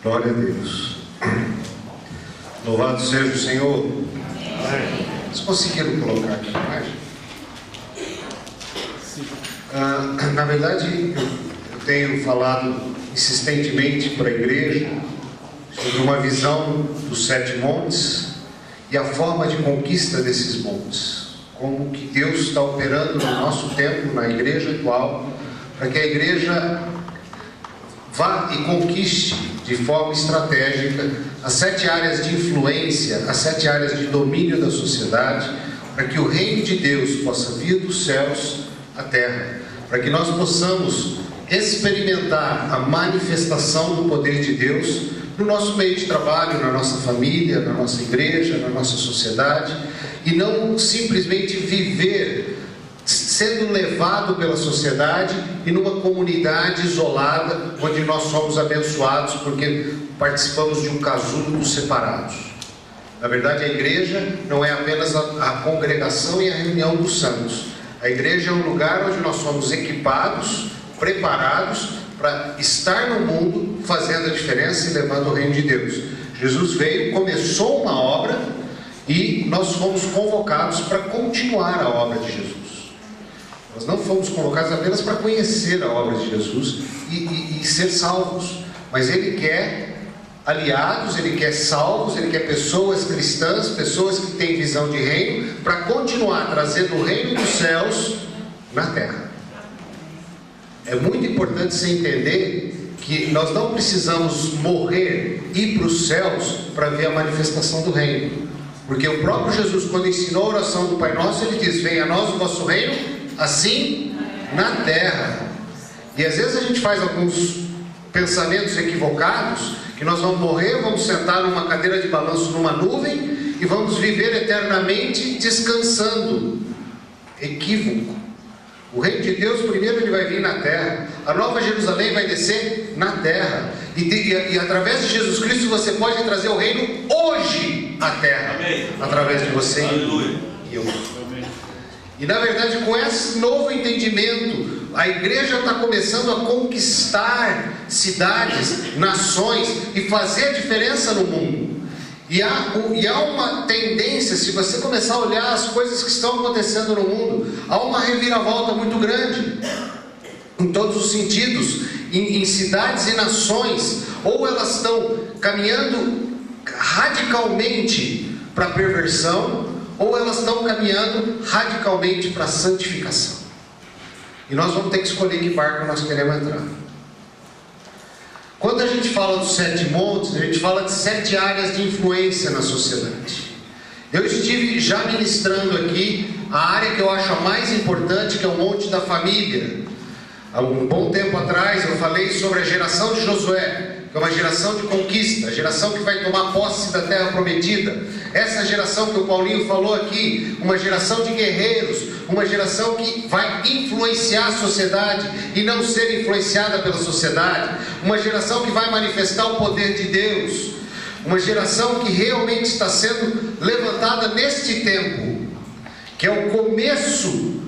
Glória a Deus. Louvado seja o Senhor. Vocês conseguiram colocar aqui a imagem? Na verdade, eu tenho falado insistentemente para a igreja sobre uma visão dos 7 montes e a forma de conquista desses montes. Como que Deus está operando no nosso tempo, na igreja atual, para que a igreja vá e conquiste de forma estratégica as 7 áreas de influência, as 7 áreas de domínio da sociedade, para que o reino de Deus possa vir dos céus à terra, para que nós possamos experimentar a manifestação do poder de Deus no nosso meio de trabalho, na nossa família, na nossa igreja, na nossa sociedade, e não simplesmente viver sendo levado pela sociedade e numa comunidade isolada, onde nós somos abençoados porque participamos de um casulo dos separados. Na verdade, a igreja não é apenas a congregação e a reunião dos santos. A igreja é um lugar onde nós somos equipados, preparados para estar no mundo, fazendo a diferença e levando o reino de Deus. Jesus veio, começou uma obra e nós fomos convocados para continuar a obra de Jesus. Nós não fomos convocados apenas para conhecer a obra de Jesus e ser salvos, mas Ele quer aliados, Ele quer salvos, Ele quer pessoas cristãs, pessoas que têm visão de reino, para continuar trazendo o reino dos céus na terra. É muito importante você entender que nós não precisamos morrer, ir para os céus para ver a manifestação do reino, porque o próprio Jesus, quando ensinou a oração do Pai Nosso, Ele diz: venha a nós o vosso reino, assim na terra. E às vezes a gente faz alguns pensamentos equivocados, que nós vamos morrer, vamos sentar numa cadeira de balanço numa nuvem e vamos viver eternamente descansando. Equívoco. O reino de Deus primeiro ele vai vir na terra. A nova Jerusalém vai descer na terra. E através de Jesus Cristo você pode trazer o reino hoje à terra. Amém. Através de você e eu. E na verdade, com esse novo entendimento, a igreja está começando a conquistar cidades, nações e fazer a diferença no mundo. E há uma tendência, se você começar a olhar as coisas que estão acontecendo no mundo, há uma reviravolta muito grande, em todos os sentidos, em cidades e nações. Ou elas estão caminhando radicalmente para a perversão, ou elas estão caminhando radicalmente para a santificação. E nós vamos ter que escolher que barco nós queremos entrar. Quando a gente fala dos 7 montes, a gente fala de 7 áreas de influência na sociedade. Eu estive já ministrando aqui a área que eu acho a mais importante, que é o monte da família. Há um bom tempo atrás eu falei sobre a geração de Josué, que é uma geração de conquista, a geração que vai tomar posse da terra prometida. Essa geração que o Paulinho falou aqui, uma geração de guerreiros, uma geração que vai influenciar a sociedade e não ser influenciada pela sociedade, uma geração que vai manifestar o poder de Deus, uma geração que realmente está sendo levantada neste tempo, que é o começo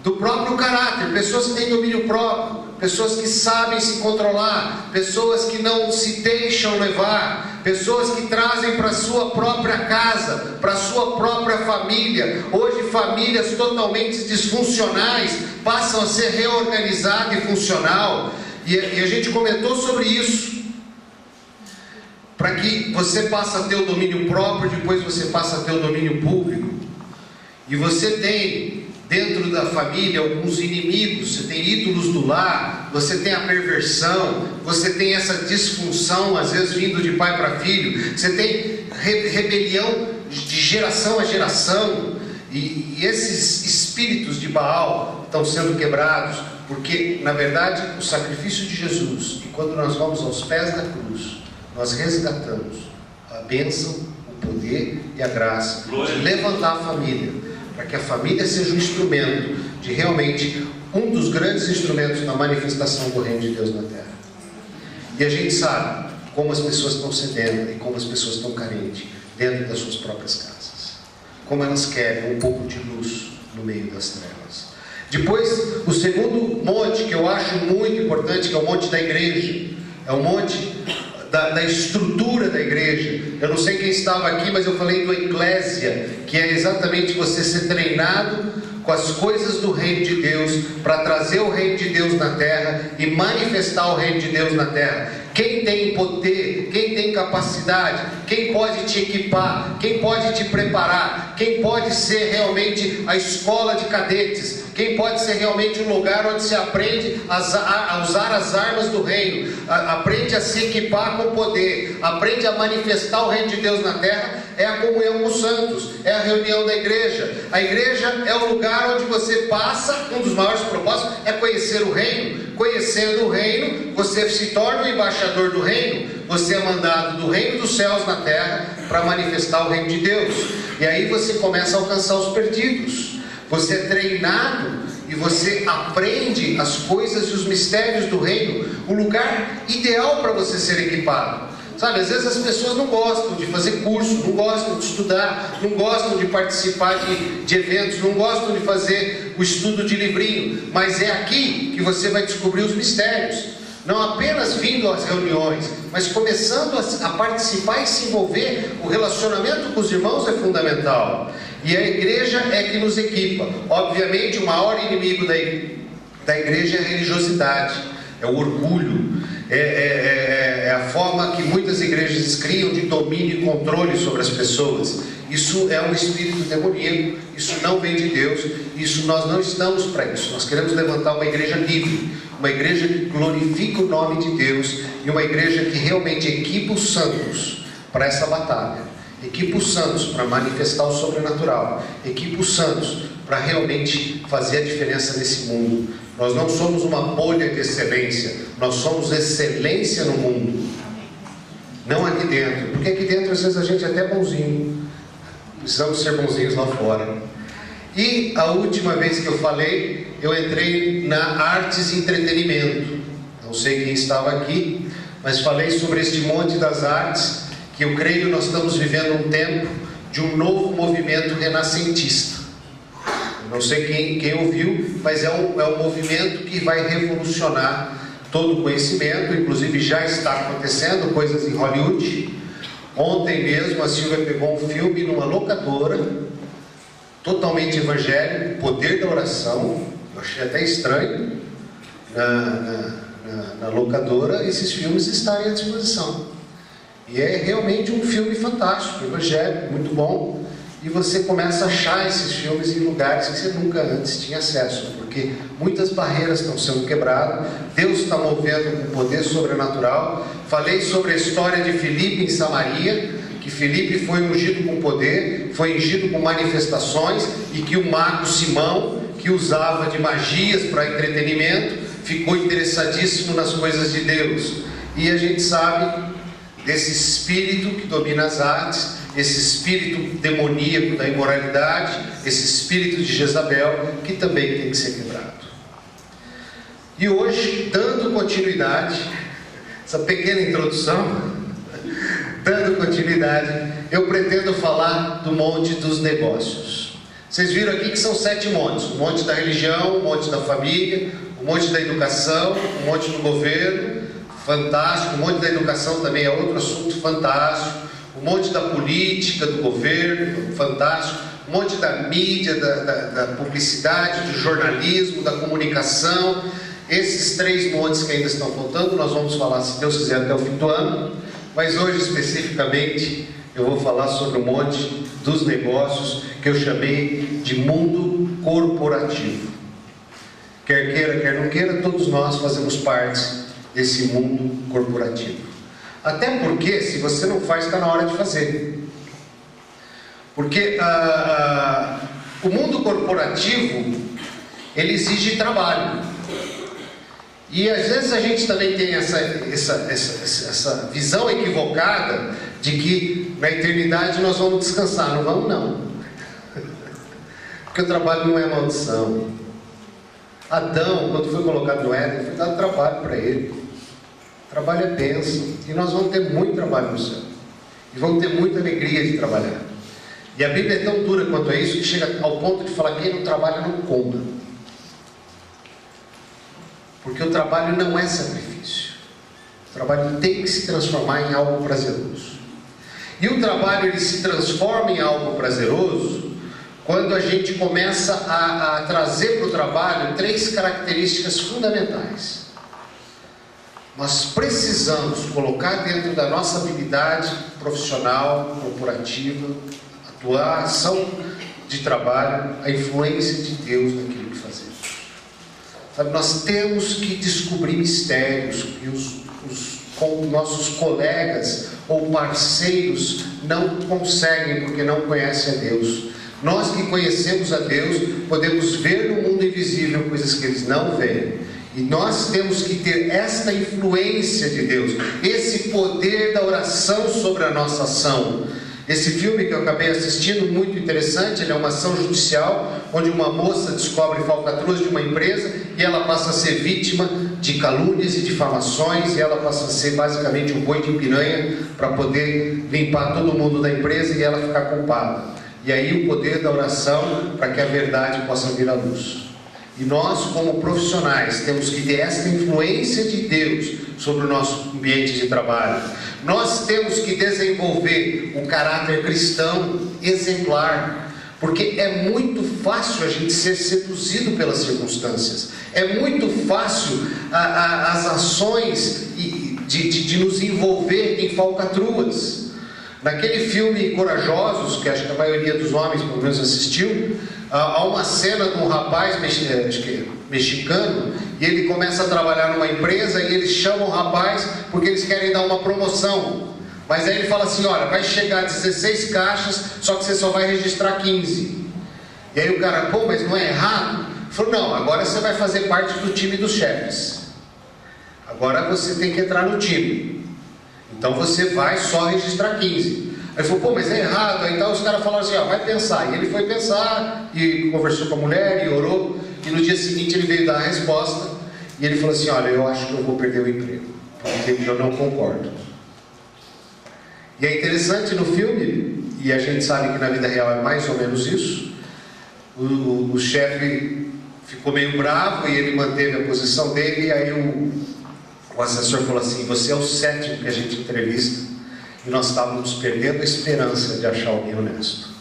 do próprio caráter, pessoas que têm domínio próprio, pessoas que sabem se controlar, pessoas que não se deixam levar, pessoas que trazem para a sua própria casa, para a sua própria família. Hoje famílias totalmente disfuncionais passam a ser reorganizadas e funcional, e a gente comentou sobre isso, para que você passe a ter o domínio próprio, depois você passa a ter o domínio público, e você tem dentro da família alguns inimigos, você tem ídolos do lar, você tem a perversão, você tem essa disfunção, às vezes vindo de pai para filho, você tem rebelião de geração a geração, e esses espíritos de Baal estão sendo quebrados, porque na verdade o sacrifício de Jesus, e quando nós vamos aos pés da cruz, nós resgatamos a bênção, o poder e a graça de levantar a família, para que a família seja um instrumento de realmente um dos grandes instrumentos na manifestação do reino de Deus na terra. E a gente sabe como as pessoas estão sedendo e como as pessoas estão carentes dentro das suas próprias casas, como elas querem um pouco de luz no meio das trevas. Depois, o segundo monte que eu acho muito importante, que é o monte da igreja, é o monte da estrutura da igreja. Eu não sei quem estava aqui, mas eu falei do eclésia, que é exatamente você ser treinado com as coisas do reino de Deus, para trazer o reino de Deus na terra e manifestar o reino de Deus na terra. Quem tem poder, quem tem capacidade, quem pode te equipar, quem pode te preparar, quem pode ser realmente a escola de cadetes, quem pode ser realmente um lugar onde se aprende a usar as armas do reino, aprende a se equipar com poder, aprende a manifestar o reino de Deus na terra, é a comunhão com os santos, é a reunião da igreja. A igreja é o lugar onde você passa, um dos maiores propósitos é conhecer o reino. Conhecendo o reino, você se torna o embaixador do reino, você é mandado do reino dos céus na terra para manifestar o reino de Deus. E aí você começa a alcançar os perdidos. Você é treinado e você aprende as coisas e os mistérios do reino, o lugar ideal para você ser equipado. Sabe, às vezes as pessoas não gostam de fazer curso, não gostam de estudar, não gostam de participar de eventos, não gostam de fazer o estudo de livrinho, mas é aqui que você vai descobrir os mistérios. Não apenas vindo às reuniões, mas começando a participar e se envolver. O relacionamento com os irmãos é fundamental. E a igreja é que nos equipa. Obviamente o maior inimigo da igreja é a religiosidade, é o orgulho, é a forma que muitas igrejas criam de domínio e controle sobre as pessoas. Isso é um espírito demoníaco, isso não vem de Deus, isso nós não estamos para isso. Nós queremos levantar uma igreja livre, uma igreja que glorifica o nome de Deus e uma igreja que realmente equipa os santos para essa batalha, equipa os santos para manifestar o sobrenatural, equipa os santos para realmente fazer a diferença nesse mundo. Nós não somos uma bolha de excelência, nós somos excelência no mundo, não aqui dentro, porque aqui dentro às vezes a gente é até bonzinho, precisamos ser bonzinhos lá fora. E a última vez que eu falei, eu entrei na artes e entretenimento, não sei quem estava aqui, mas falei sobre este monte das artes, que eu creio nós estamos vivendo um tempo de um novo movimento renascentista. Não sei quem ouviu, mas é um movimento que vai revolucionar todo o conhecimento, inclusive já está acontecendo coisas em Hollywood. Ontem mesmo a Silvia pegou um filme numa locadora, totalmente evangélico, Poder da Oração. Eu achei até estranho na locadora esses filmes estarem à disposição. E é realmente um filme fantástico, evangélico, muito bom. E você começa a achar esses filmes em lugares que você nunca antes tinha acesso, porque muitas barreiras estão sendo quebradas, Deus está movendo com poder sobrenatural. Falei sobre a história de Filipe em Samaria, que Filipe foi ungido com poder, foi ungido com manifestações, e que o mago Simão, que usava de magias para entretenimento, ficou interessadíssimo nas coisas de Deus. E a gente sabe desse espírito que domina as artes, esse espírito demoníaco da imoralidade, esse espírito de Jezabel, que também tem que ser quebrado. E hoje, dando continuidade, essa pequena introdução, dando continuidade, eu pretendo falar do monte dos negócios. Vocês viram aqui que são 7 montes: o monte da religião, o monte da família, o monte da educação, o monte do governo, fantástico. O monte da educação também é outro assunto fantástico. O monte da política, do governo, fantástico. O monte da mídia, da publicidade, do jornalismo, da comunicação. Esses 3 montes que ainda estão faltando, nós vamos falar, se Deus quiser, até o fim do ano. Mas hoje, especificamente, eu vou falar sobre o monte dos negócios, que eu chamei de mundo corporativo. Quer queira, quer não queira, todos nós fazemos parte desse mundo corporativo. Até porque, se você não faz, está na hora de fazer. Porque o mundo corporativo, ele exige trabalho. E às vezes a gente também tem essa visão equivocada de que na eternidade nós vamos descansar. Não vamos, não. Porque o trabalho não é maldição. Adão, quando foi colocado no Éden, foi dado trabalho para ele. Trabalho é bênção, e nós vamos ter muito trabalho no céu, e vamos ter muita alegria de trabalhar. E a Bíblia é tão dura quanto a isso, que chega ao ponto de falar: quem não trabalha não coma. Porque o trabalho não é sacrifício. O trabalho tem que se transformar em algo prazeroso. E o trabalho ele se transforma em algo prazeroso quando a gente começa a trazer para o trabalho 3 características fundamentais. Nós precisamos colocar dentro da nossa habilidade profissional, corporativa, atuação de trabalho, a influência de Deus naquilo que fazemos. Sabe, nós temos que descobrir mistérios que os nossos colegas ou parceiros não conseguem porque não conhecem a Deus. Nós que conhecemos a Deus podemos ver no mundo invisível coisas que eles não veem. E nós temos que ter esta influência de Deus, esse poder da oração sobre a nossa ação. Esse filme que eu acabei assistindo, muito interessante, ele é uma ação judicial, onde uma moça descobre falcatruas de uma empresa e ela passa a ser vítima de calúnias e difamações, e ela passa a ser basicamente um boi de piranha para poder limpar todo mundo da empresa e ela ficar culpada. E aí o poder da oração para que a verdade possa vir à luz. E nós, como profissionais, temos que ter essa influência de Deus sobre o nosso ambiente de trabalho. Nós temos que desenvolver o caráter cristão exemplar, porque é muito fácil a gente ser seduzido pelas circunstâncias. É muito fácil as ações de nos envolver em falcatruas. Naquele filme Corajosos, que acho que a maioria dos homens pelo menos assistiu, há uma cena de um rapaz mexicano, e ele começa a trabalhar numa empresa e eles chamam o rapaz porque eles querem dar uma promoção. Mas aí ele fala assim: olha, vai chegar 16 caixas, só que você só vai registrar 15. E aí o cara: pô, mas não é errado? Ele falou: não, agora você vai fazer parte do time dos chefes. Agora você tem que entrar no time. Então você vai só registrar 15. Aí ele falou: pô, mas é errado. Aí então os caras falaram assim: ó, vai pensar. E ele foi pensar, e conversou com a mulher, e orou. E no dia seguinte ele veio dar a resposta. E ele falou assim: olha, eu acho que eu vou perder o emprego, porque eu não concordo. E é interessante no filme, e a gente sabe que na vida real é mais ou menos isso, o chefe ficou meio bravo e ele manteve a posição dele. E aí o assessor falou assim: você é o 7º que a gente entrevista, e nós estávamos perdendo a esperança de achar alguém honesto.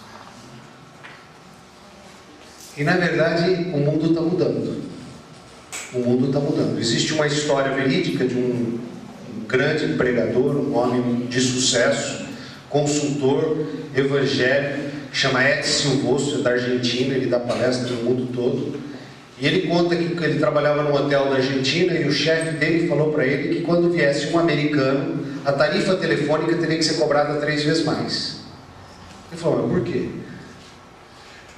E na verdade o mundo está mudando. O mundo está mudando. Existe uma história verídica de um grande pregador, um homem de sucesso, consultor evangélico, que chama Edson Silvoso, é da Argentina. Ele dá palestra no mundo todo. E ele conta que ele trabalhava num hotel da Argentina e o chefe dele falou para ele que quando viesse um americano, a tarifa telefônica teria que ser cobrada 3 vezes mais. Ele falou: mas por quê?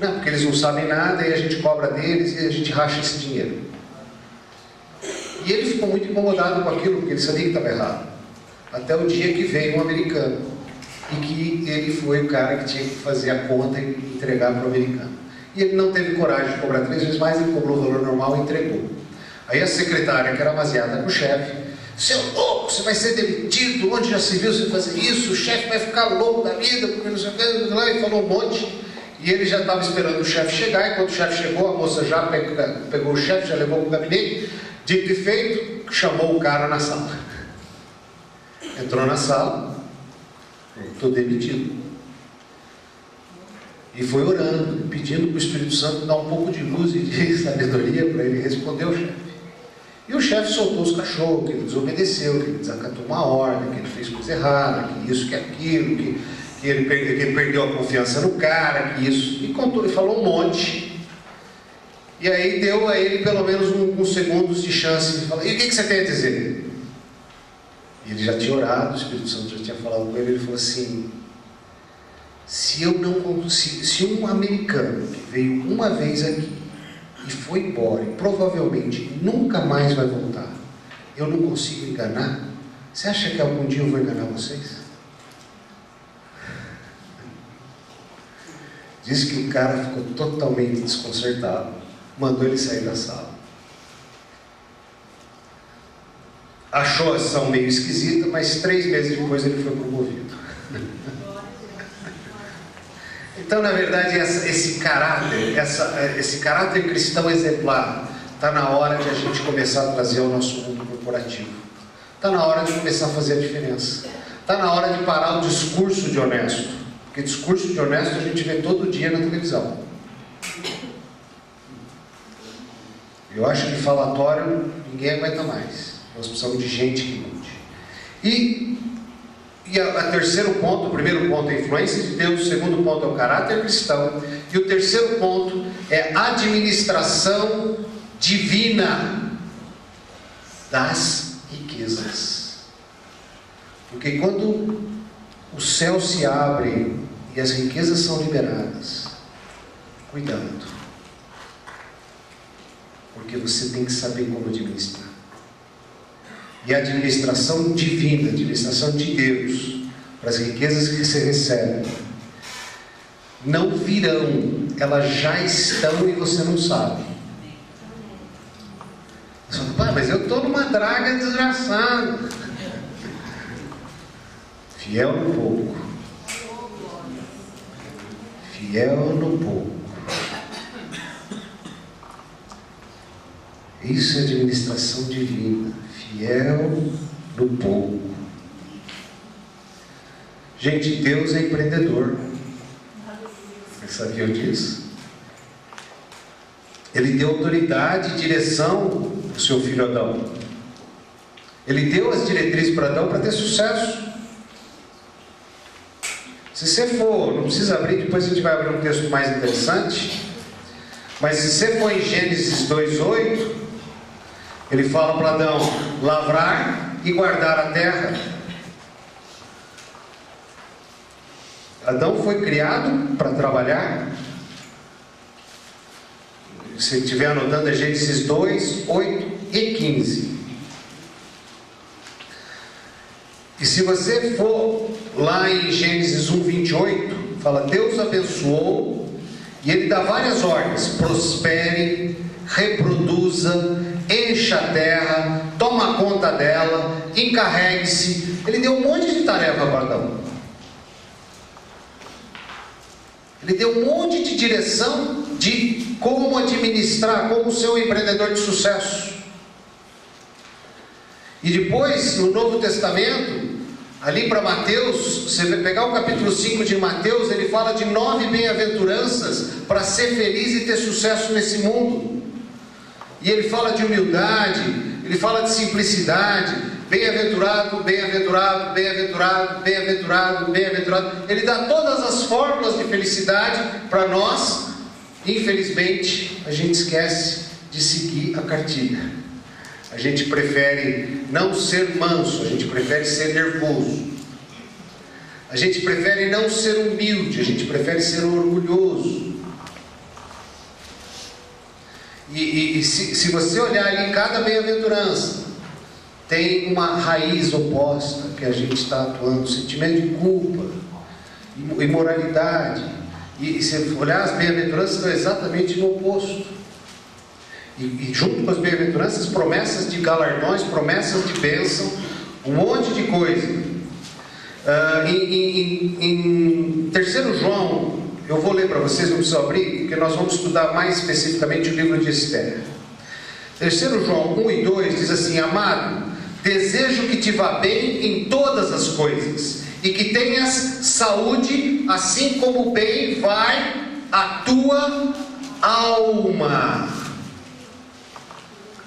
Não, porque eles não sabem nada e a gente cobra deles e a gente racha esse dinheiro. E ele ficou muito incomodado com aquilo, porque ele sabia que estava errado. Até o dia que veio um americano e que ele foi o cara que tinha que fazer a conta e entregar para o americano. E ele não teve coragem de cobrar 3 vezes mais, ele cobrou o valor normal e entregou. Aí a secretária, que era baseada com o chefe: seu louco, você vai ser demitido, onde já se viu você fazer isso? O chefe vai ficar louco da vida, porque não sei o que, e falou um monte. E ele já estava esperando o chefe chegar, e quando o chefe chegou, a moça já pegou o chefe, já levou para o gabinete. Dito e feito, chamou o cara na sala. Entrou na sala: estou demitido. E foi orando, pedindo para o Espírito Santo dar um pouco de luz e de sabedoria para ele responder ao chefe. E o chefe soltou os cachorros, que ele desobedeceu, que ele desacatou uma ordem, que ele fez coisa errada, que isso, que aquilo, que ele perdeu a confiança no cara, que isso. E contou, ele falou um monte. E aí deu a ele pelo menos uns segundos de chance de falar: e o que você tem a dizer? E ele já tinha orado, o Espírito Santo já tinha falado com ele. Ele falou assim: se um americano que veio uma vez aqui e foi embora e provavelmente nunca mais vai voltar, eu não consigo enganar, você acha que algum dia eu vou enganar vocês? Diz que o cara ficou totalmente desconcertado, mandou ele sair da sala. Achou a ação meio esquisita, mas 3 meses depois ele foi promovido. Então, na verdade, esse caráter cristão exemplar está na hora de a gente começar a trazer ao nosso mundo corporativo. Está na hora de começar a fazer a diferença. Está na hora de parar o discurso de honesto. Porque discurso de honesto a gente vê todo dia na televisão. Eu acho que falatório ninguém aguenta mais. Nós precisamos de gente que mude. E o terceiro ponto, o primeiro ponto é a influência de Deus, o segundo ponto é o caráter cristão, e o terceiro ponto é a administração divina das riquezas. Porque quando o céu se abre e as riquezas são liberadas, cuidado, porque você tem que saber como administrar. E a administração divina, a administração de Deus, para as riquezas que você recebe, não virão, elas já estão e você não sabe. Você fala, mas eu estou numa draga desgraçada. Fiel no pouco. Fiel no pouco. Isso é administração divina. Fiel no pouco. Gente, Deus é empreendedor. Vocês sabiam disso? Ele deu autoridade e direção para o seu filho Adão. Ele deu as diretrizes para Adão para ter sucesso. Se você for, não precisa abrir, depois a gente vai abrir um texto mais interessante. Mas se você for em Gênesis 2:8, ele fala para Adão lavrar e guardar a terra. Adão foi criado para trabalhar. Se estiver anotando, é Gênesis 2, 8 e 15. E se você for lá em Gênesis 1, 28, fala, Deus abençoou, e ele dá várias ordens: prospere, reproduza, encha a terra, toma conta dela, encarregue-se. Ele deu um monte de tarefa para Adão. Ele deu um monte de direção de como administrar, como ser um empreendedor de sucesso. E depois, no Novo Testamento, ali para Mateus, você vai pegar o capítulo 5 de Mateus, ele fala de 9 bem-aventuranças para ser feliz e ter sucesso nesse mundo. E ele fala de humildade, ele fala de simplicidade. Bem-aventurado, bem-aventurado, bem-aventurado, bem-aventurado, bem-aventurado. Ele dá todas as fórmulas de felicidade para nós. Infelizmente, a gente esquece de seguir a cartilha. A gente prefere não ser manso, a gente prefere ser nervoso. A gente prefere não ser humilde, a gente prefere ser orgulhoso. E se você olhar ali cada bem-aventurança, tem uma raiz oposta que a gente está atuando, sentimento de culpa, imoralidade. E se olhar as bem-aventuranças, estão exatamente no oposto. E junto com as bem-aventuranças, promessas de galardões, promessas de bênção, um monte de coisa. Em 3 João, eu vou ler para vocês, não preciso abrir, porque nós vamos estudar mais especificamente o livro de Esther. 3 João 1 e 2 diz assim: amado, desejo que te vá bem em todas as coisas, e que tenhas saúde, assim como bem vai a tua alma.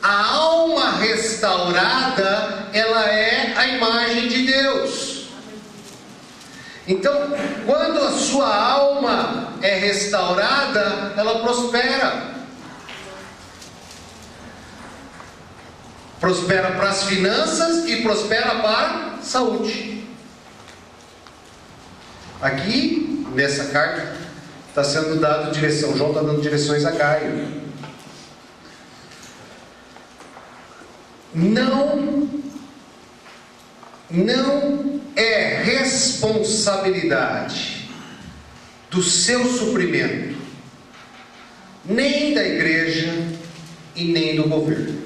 A alma restaurada, ela é a imagem de Deus. Então, quando a sua alma é restaurada, ela prospera. Prospera para as finanças e prospera para a saúde. Aqui, nessa carta, está sendo dado direção. João está dando direções a Gaio. Não é responsabilidade do seu suprimento, nem da igreja e nem do governo.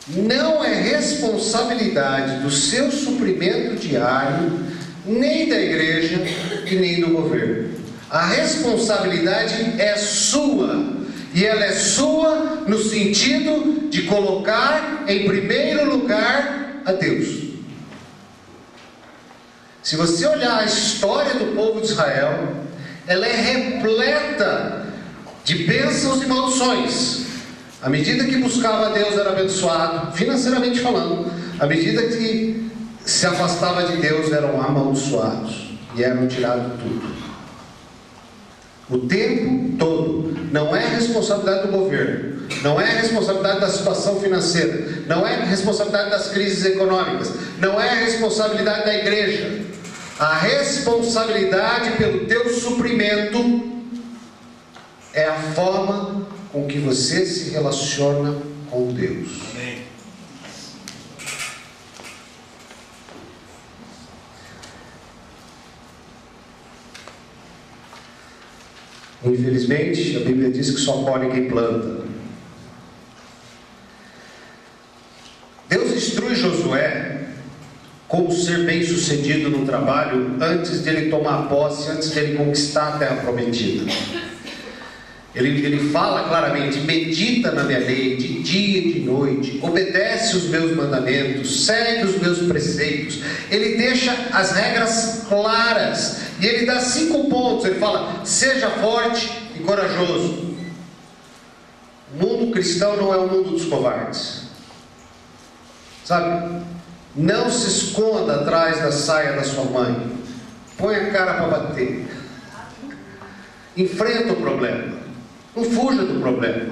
Não é responsabilidade do seu suprimento diário, nem da igreja e nem do governo. A responsabilidade é sua. E ela é sua no sentido de colocar em primeiro lugar a Deus. Se você olhar a história do povo de Israel, ela é repleta de bênçãos e maldições. À medida que buscava a Deus era abençoado, financeiramente falando. À medida que se afastava de Deus eram amaldiçoados e eram tirados tudo. O tempo todo. Não é responsabilidade do governo, não é responsabilidade da situação financeira, não é responsabilidade das crises econômicas, não é responsabilidade da igreja. A responsabilidade pelo teu suprimento é a forma com que você se relaciona com Deus. Amém. Infelizmente, a Bíblia diz que só colhe quem planta. Deus instrui Josué como ser bem sucedido no trabalho antes de ele tomar posse, antes de ele conquistar a terra prometida. Ele fala claramente: medita na minha lei de dia e de noite, obedece os meus mandamentos, segue os meus preceitos. Ele deixa as regras claras e ele dá 5 pontos. Ele fala: seja forte e corajoso. O mundo cristão não é o mundo dos covardes, sabe? Não se esconda atrás da saia da sua mãe, põe a cara para bater, enfrenta o problema. Não fuja do problema.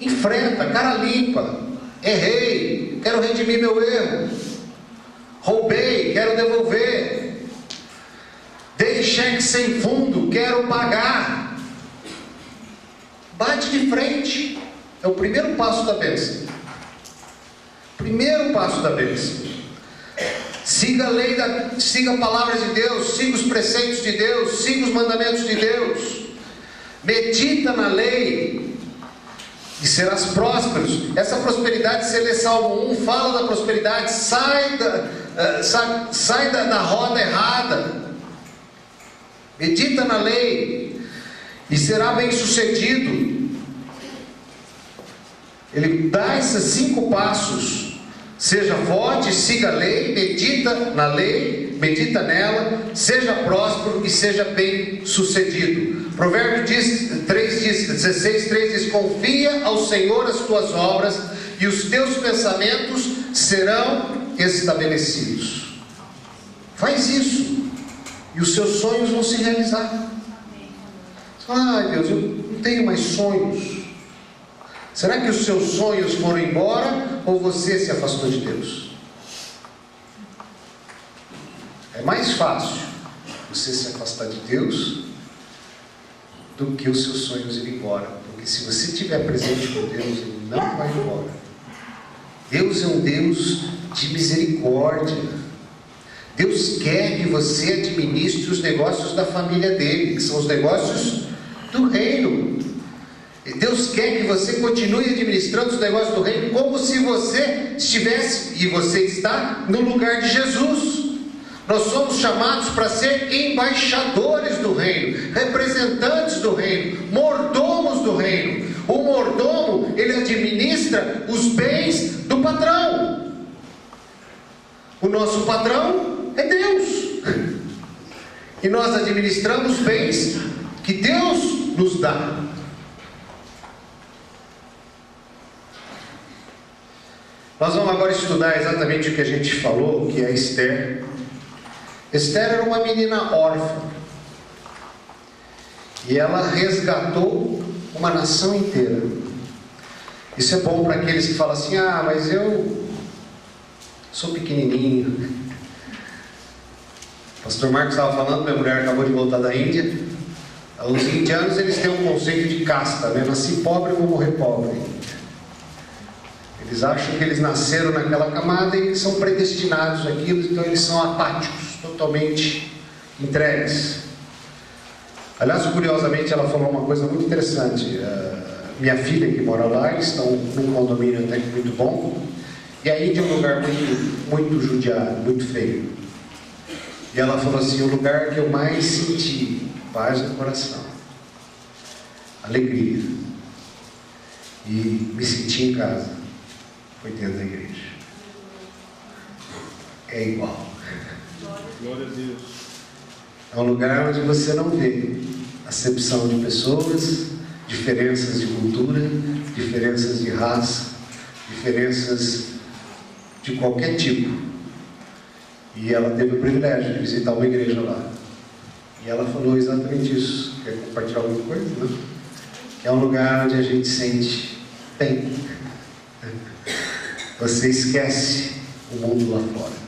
Enfrenta, cara limpa. Errei, quero redimir meu erro. Roubei, quero devolver. Dei cheque sem fundo, quero pagar. Bate de frente. É o primeiro passo da bênção. Primeiro passo da bênção. Siga a lei, siga a palavra de Deus, siga os preceitos de Deus, siga os mandamentos de Deus. Medita na lei e serás prósperos. Essa prosperidade, se lê Salmo 1, fala da prosperidade. Sai da roda errada. Medita na lei e será bem sucedido. Ele dá esses 5 passos. Seja forte, siga a lei, medita na lei, medita nela, seja próspero e seja bem sucedido. Provérbio 16:3 diz: confia ao Senhor as tuas obras e os teus pensamentos serão estabelecidos. Faz isso e os seus sonhos vão se realizar. Ai Deus, eu não tenho mais sonhos. Será que os seus sonhos foram embora ou você se afastou de Deus? É mais fácil você se afastar de Deus do que os seus sonhos irem embora. Porque se você estiver presente com Deus, Ele não vai embora. Deus é um Deus de misericórdia. Deus quer que você administre os negócios da família dele, que são os negócios do reino. Deus quer que você continue administrando os negócios do reino como se você estivesse, e você está, no lugar de Jesus. Nós somos chamados para ser embaixadores do reino, representantes do reino, mordomos do reino. O mordomo, ele administra os bens do patrão. O nosso patrão é Deus. E nós administramos bens que Deus nos dá. Nós vamos agora estudar exatamente o que a gente falou, que é Esther. Esther era uma menina órfã. E ela resgatou uma nação inteira. Isso é bom para aqueles que falam assim: ah, mas eu sou pequenininho. O pastor Marcos estava falando, minha mulher acabou de voltar da Índia. Os indianos, eles têm um conceito de casta, né? Nasci pobre, vou morrer pobre. Eles acham que eles nasceram naquela camada e eles são predestinados àquilo, então eles são apáticos, totalmente entregues. Aliás, curiosamente, ela falou uma coisa muito interessante. Minha filha que mora lá, eles estão num condomínio até que muito bom, e a Índia é um lugar muito judiado, muito feio. E ela falou assim: o lugar que eu mais senti paz no coração, alegria, e me senti em casa foi dentro da igreja. É igual. Glória a Deus. É um lugar onde você não vê acepção de pessoas, diferenças de cultura, diferenças de raça, diferenças de qualquer tipo. E ela teve o privilégio de visitar uma igreja lá. E ela falou exatamente isso. Quer compartilhar alguma coisa? Não? Que é um lugar onde a gente sente bem. Você esquece o mundo lá fora.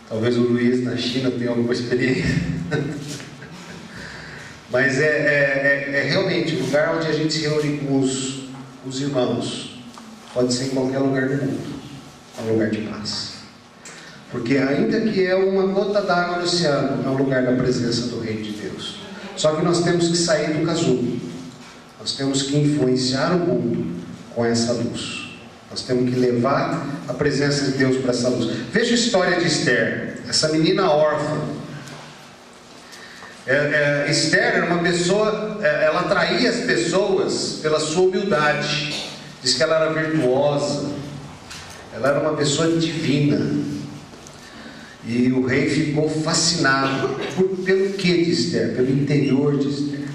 Talvez o Luiz na China tenha alguma experiência. Mas é realmente um lugar onde a gente se reúne com os irmãos. Pode ser em qualquer lugar do mundo. É um lugar de paz. Porque ainda que é uma gota d'água no oceano, é um lugar da presença do Reino de Deus. Só que nós temos que sair do casulo. Nós temos que influenciar o mundo com essa luz. Nós temos que levar a presença de Deus para essa luz. Veja a história de Esther, essa menina órfã. Esther era uma pessoa, ela atraía as pessoas pela sua humildade. Diz que ela era virtuosa, ela era uma pessoa divina. E o rei ficou fascinado pelo que de Esther? Pelo interior de Esther.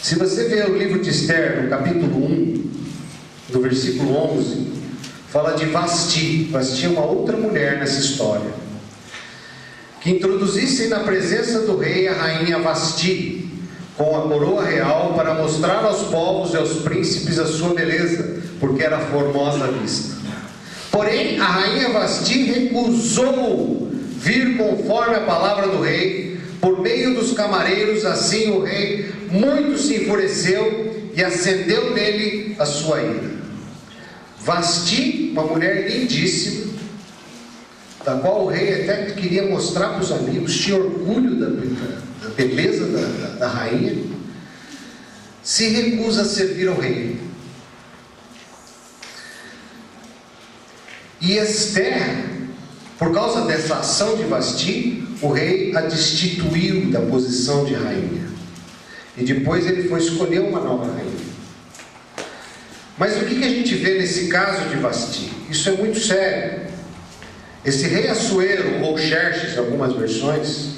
Se você ver o livro de Esther, no capítulo 1, no versículo 11, fala de Vasti. Vasti é uma outra mulher nessa história. Que introduzissem na presença do rei a rainha Vasti, com a coroa real, para mostrar aos povos e aos príncipes a sua beleza, porque era formosa à vista. Porém, a rainha Vasti recusou vir conforme a palavra do rei, por meio dos camareiros. Assim o rei muito se enfureceu e acendeu nele a sua ira. Vasti, uma mulher lindíssima, da qual o rei até queria mostrar para os amigos, tinha orgulho da beleza da rainha, se recusa a servir ao rei. E Esther, por causa dessa ação de Vasti, o rei a destituiu da posição de rainha. E depois ele foi escolher uma nova rainha. Mas o que a gente vê nesse caso de Vasti? Isso é muito sério. Esse rei Assuero, ou Xerxes, em algumas versões,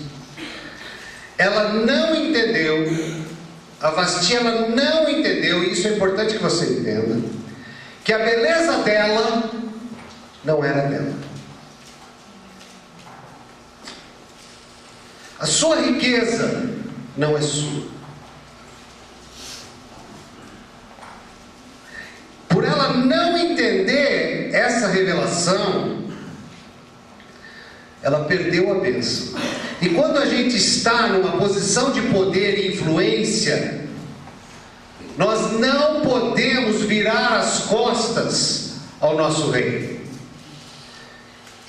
ela não entendeu, a Vasti ela não entendeu, e isso é importante que você entenda, que a beleza dela não era dela. A sua riqueza não é sua. Por ela não entender essa revelação, ela perdeu a bênção. E quando a gente está numa posição de poder e influência, nós não podemos virar as costas ao nosso rei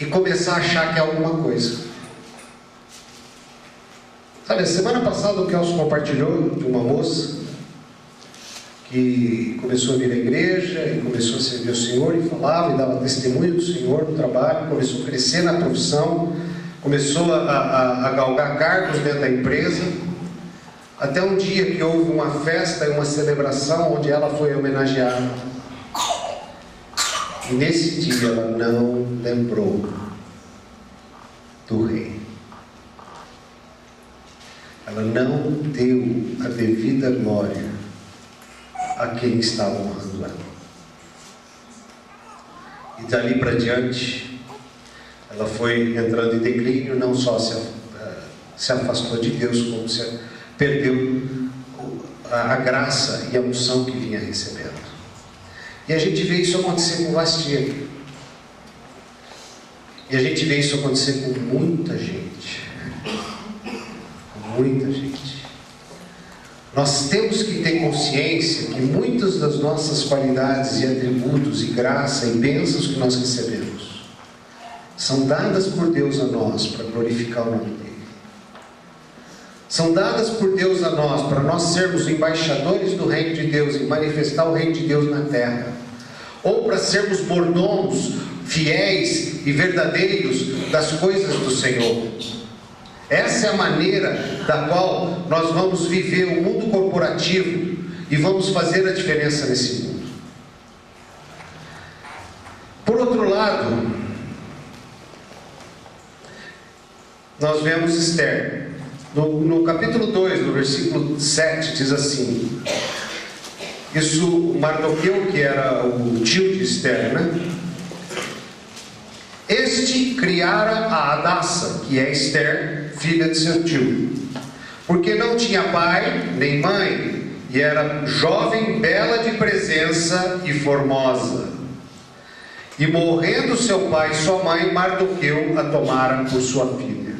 e começar a achar que é alguma coisa. Sabe, a semana passada o Kelso compartilhou de uma moça que começou a vir à igreja e começou a servir o Senhor e falava e dava testemunho do Senhor no trabalho, começou a crescer na profissão, começou a galgar cargos dentro da empresa, até um dia que houve uma festa e uma celebração onde ela foi homenageada. E nesse dia ela não lembrou do rei. Ela não deu a devida glória a quem estava honrando ela. E dali para diante, ela foi entrando em declínio, não só se afastou de Deus, como se perdeu a graça e a unção que vinha recebendo. E a gente vê isso acontecer com Vasti. E a gente vê isso acontecer com muita gente. Muita gente. Nós temos que ter consciência que muitas das nossas qualidades e atributos e graça e bênçãos que nós recebemos são dadas por Deus a nós para glorificar o nome dele. São dadas por Deus a nós para nós sermos embaixadores do reino de Deus e manifestar o reino de Deus na terra, ou para sermos mordomos fiéis e verdadeiros das coisas do Senhor. Essa é a maneira da qual nós vamos viver o mundo corporativo e vamos fazer a diferença nesse mundo. Por outro lado, nós vemos Esther. No capítulo 2, no versículo 7, diz assim: isso, Mardoqueu, que era o tio de Esther, né? Este criara a Hadassa, que é Esther, filha de seu tio, porque não tinha pai nem mãe, e era jovem, bela de presença e formosa. E morrendo seu pai e sua mãe, Mardoqueu a tomara por sua filha.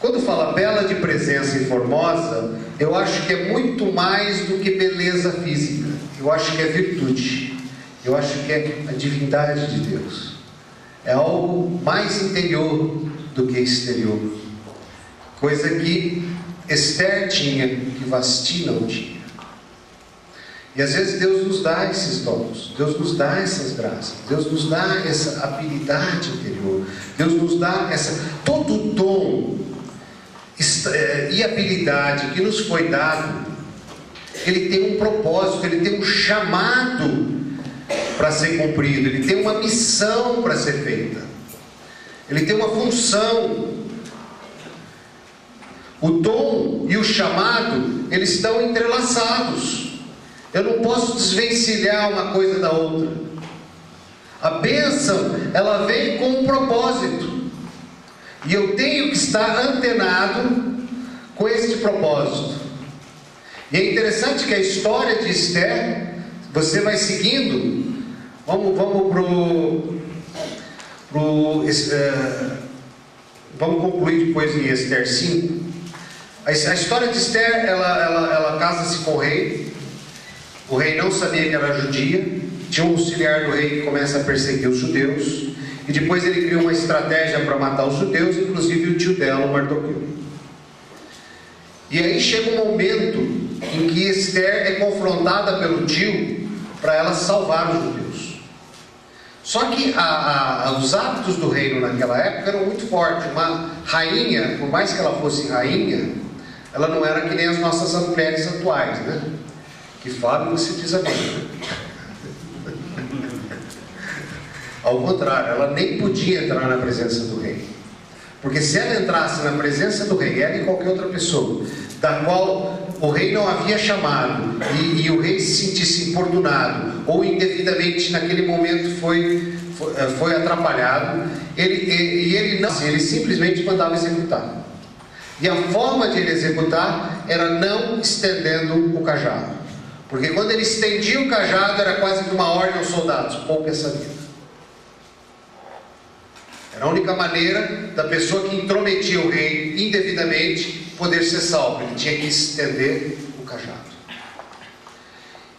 Quando fala bela de presença e formosa, eu acho que é muito mais do que beleza física. Eu acho que é virtude. Eu acho que é a divindade de Deus. É algo mais interior do que exterior. Coisa que Esther tinha, que Vasti não tinha. E às vezes Deus nos dá esses dons, Deus nos dá essas graças, Deus nos dá essa habilidade interior, Deus nos dá todo dom e habilidade que nos foi dado. Ele tem um propósito, ele tem um chamado para ser cumprido, ele tem uma missão para ser feita, ele tem uma função. O dom e o chamado, eles estão entrelaçados. Eu não posso desvencilhar uma coisa da outra. A bênção, ela vem com um propósito. E eu tenho que estar antenado com esse propósito. E é interessante que a história de Esther, você vai seguindo. Vamos concluir depois em Esther 5. A história de Esther, ela casa-se com o rei. O rei não sabia que era judia. Tinha um auxiliar do rei que começa a perseguir os judeus. E depois ele cria uma estratégia para matar os judeus, inclusive o tio dela, o Mardoqueu. E aí chega um momento em que Esther é confrontada pelo tio para ela salvar os judeus. Só que os hábitos do reino naquela época eram muito fortes. Uma rainha, por mais que ela fosse rainha, ela não era que nem as nossas mulheres atuais, né? Que falam e se diz amém. Ao contrário, ela nem podia entrar na presença do rei. Porque se ela entrasse na presença do rei, ela e qualquer outra pessoa, da qual o rei não havia chamado, e o rei se sentisse importunado, ou indevidamente naquele momento foi atrapalhado, ele simplesmente mandava executar. E a forma de ele executar era não estendendo o cajado. Porque quando ele estendia o cajado, era quase que uma ordem aos soldados: poupe essa vida. Era a única maneira da pessoa que intrometia o rei indevidamente poder ser salvo. Ele tinha que estender o cajado.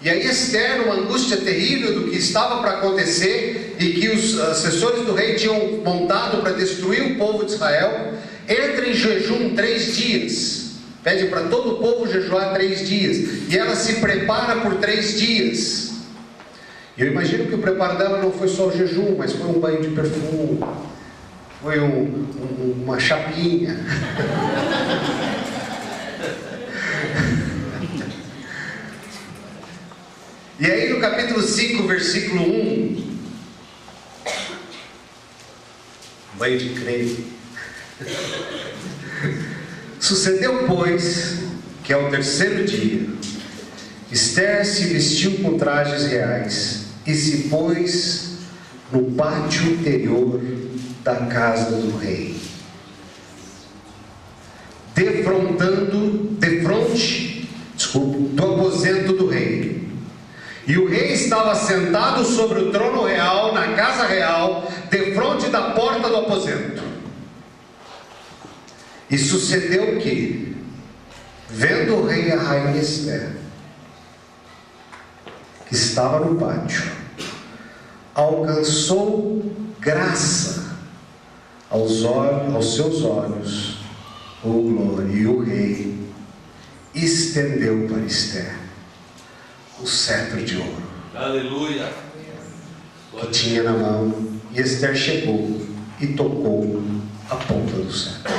E aí Esther, numa angústia terrível do que estava para acontecer e que os assessores do rei tinham montado para destruir o povo de Israel, entra em jejum 3 dias. Pede para todo o povo jejuar 3 dias. E ela se prepara por 3 dias. E eu imagino que o preparo dela não foi só o jejum, mas foi um banho de perfume, foi uma chapinha. E aí no capítulo 5, versículo 1, banho de creme. Sucedeu, pois, que ao 3º dia, Esther se vestiu com trajes reais e se pôs no pátio interior da casa do rei, defronte do aposento do rei. E o rei estava sentado sobre o trono real, na casa real, defronte da porta do aposento. E sucedeu que, vendo o rei e a rainha Esther, que estava no pátio, alcançou graça aos seus olhos, glória, e o rei estendeu para Esther o cetro de ouro. Aleluia! Que tinha na mão, e Esther chegou e tocou a ponta do cetro.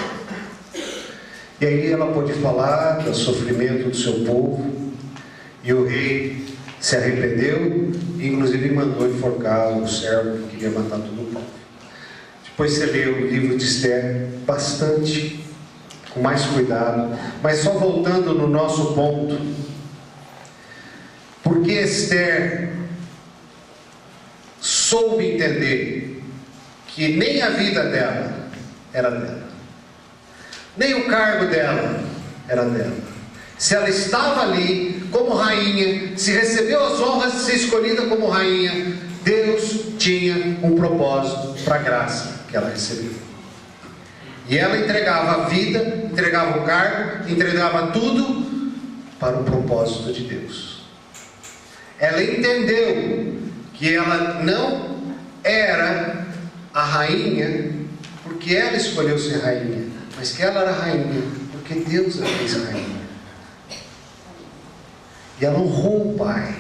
E aí ela pôde falar do sofrimento do seu povo, E o rei se arrependeu e inclusive mandou enforcar o servo que queria matar todo o povo. Depois você lê o livro de Esther bastante, com mais cuidado. Mas só voltando no nosso ponto, porque Esther soube entender que nem a vida dela era dela, nem o cargo dela era dela. Se ela estava ali como rainha, se recebeu as honras de ser escolhida como rainha, Deus tinha um propósito para a graça que ela recebeu. E ela entregava a vida, entregava o cargo, entregava tudo para o propósito de Deus. Ela entendeu que ela não era a rainha porque ela escolheu ser rainha, mas que ela era rainha porque Deus a fez rainha. E ela honrou o Pai,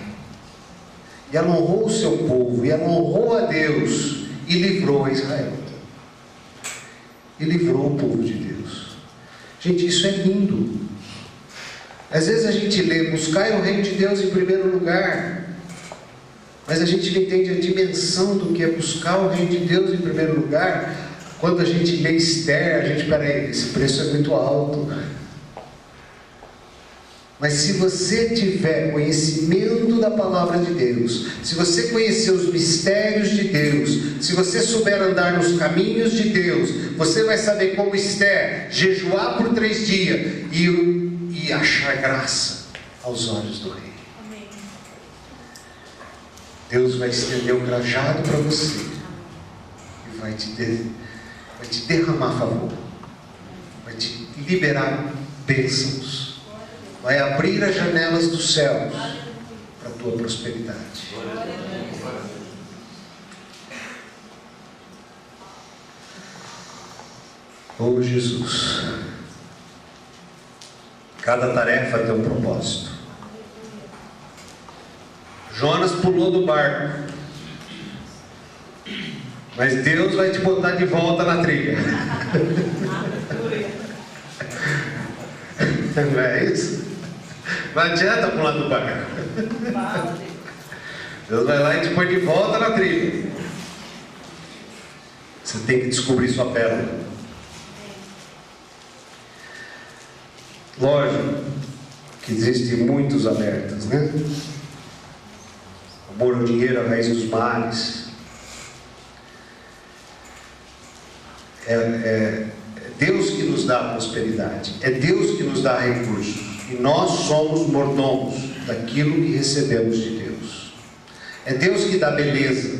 e ela honrou o seu povo, e ela honrou a Deus, e livrou a Israel, e livrou o povo de Deus. Gente, isso é lindo. Às vezes a gente lê, buscai o reino de Deus em primeiro lugar, mas a gente não entende a dimensão do que é buscar o reino de Deus em primeiro lugar. Quando a gente lê Esther, a gente, peraí, esse preço é muito alto. Mas se você tiver conhecimento da palavra de Deus, se você conhecer os mistérios de Deus, se você souber andar nos caminhos de Deus, você vai saber como Esther jejuar por 3 dias e achar graça aos olhos do rei. Amém. Deus vai estender o cajado para você e vai te derramar favor, vai te liberar bênçãos, vai abrir as janelas dos céus para a tua prosperidade. Oh Jesus, cada tarefa tem um propósito. Jonas pulou do barco, mas Deus vai te botar de volta na trilha. Não é isso? Não adianta pular do barco. Deus vai lá e te põe de volta na trilha. Você tem que descobrir sua pérola. Lógico que existem muitos alertas, né? Amor ao dinheiro, a raiz dos males. É Deus que nos dá a prosperidade, é Deus que nos dá recursos, e nós somos mordomos daquilo que recebemos de Deus. É Deus que dá beleza,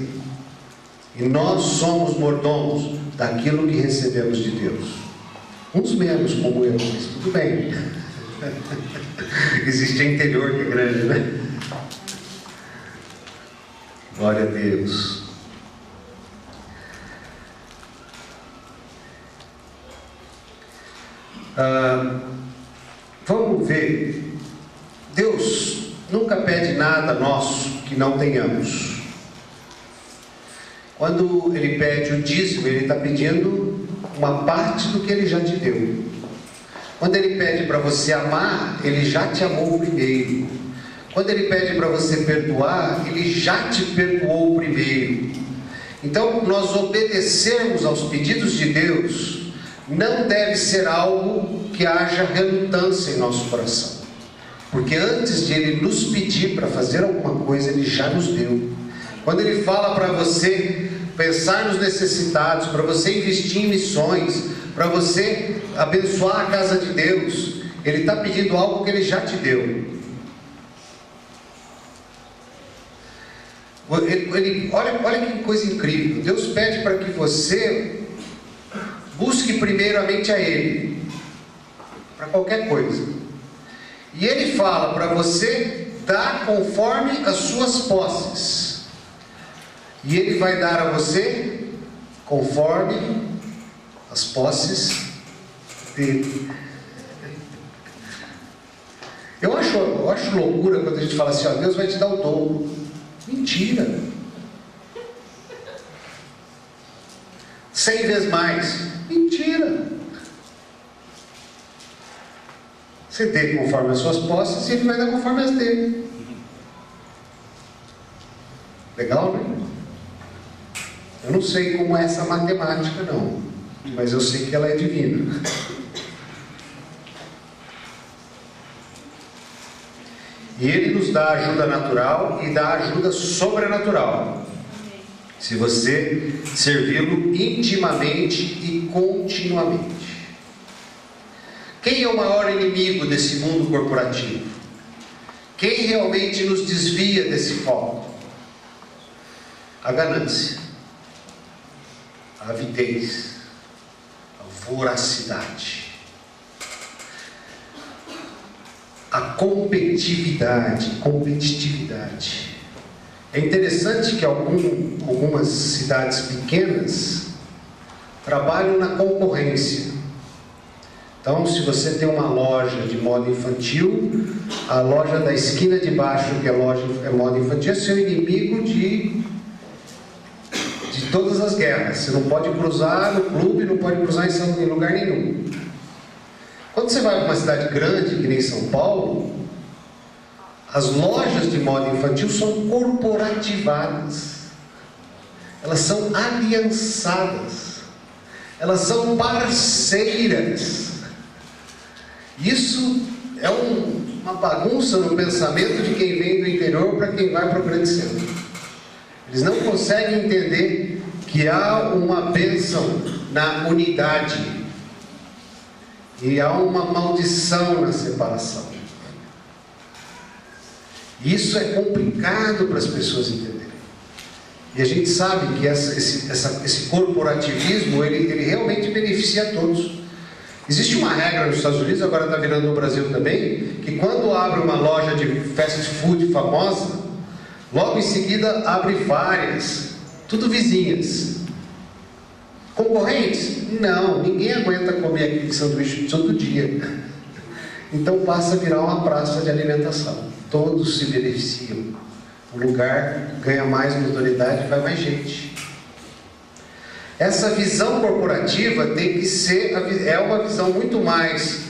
e nós somos mordomos daquilo que recebemos de Deus. Uns menos, como eu, mas tudo bem. Existe a interior que é grande, né? Glória a Deus. Vamos ver. Deus nunca pede nada nosso que não tenhamos. Quando Ele pede o dízimo, Ele está pedindo uma parte do que Ele já te deu. Quando Ele pede para você amar, Ele já te amou primeiro. Quando Ele pede para você perdoar, Ele já te perdoou primeiro. Então, nós obedecermos aos pedidos de Deus não deve ser algo que haja relutância em nosso coração, porque antes de Ele nos pedir para fazer alguma coisa, Ele já nos deu. Quando Ele fala para você pensar nos necessitados, para você investir em missões, para você abençoar a casa de Deus, Ele está pedindo algo que Ele já te deu. Olha que coisa incrível. Deus pede para que você busque primeiramente a Ele, para qualquer coisa. E Ele fala para você dar conforme as suas posses. E Ele vai dar a você conforme as posses dele. Eu acho loucura quando a gente fala assim, ó, Deus vai te dar o dobro. Mentira. 100 vezes mais. Mentira. Você dê conforme as suas posses e Ele vai dar conforme as dele. Legal, né? Eu não sei como é essa matemática, não, mas eu sei que ela é divina. E Ele nos dá ajuda natural e dá ajuda sobrenatural, se você servi-lo intimamente e continuamente. Quem é o maior inimigo desse mundo corporativo? Quem realmente nos desvia desse foco? A ganância, a avidez, a voracidade, a competitividade. É interessante que algumas cidades pequenas trabalham na concorrência. Então, se você tem uma loja de moda infantil, a loja da esquina de baixo, que é moda infantil, é seu inimigo de todas as guerras. Você não pode cruzar no clube, não pode cruzar em lugar nenhum. Quando você vai para uma cidade grande, que nem São Paulo, as lojas de moda infantil são corporativadas. Elas são aliançadas. Elas são parceiras. Isso é uma bagunça no pensamento de quem vem do interior para quem vai para o grande centro. Eles não conseguem entender que há uma bênção na unidade e há uma maldição na separação. Isso é complicado para as pessoas entenderem. E a gente sabe que esse corporativismo, ele realmente beneficia a todos. Existe uma regra nos Estados Unidos, agora está virando no Brasil também, que quando abre uma loja de fast food famosa, logo em seguida abre várias, tudo vizinhas. Concorrentes? Não, ninguém aguenta comer aquele sanduíche todo dia. Então passa a virar uma praça de alimentação. Todos se beneficiam. O lugar ganha mais notoriedade, vai mais gente. Essa visão corporativa tem que ser, é uma visão muito mais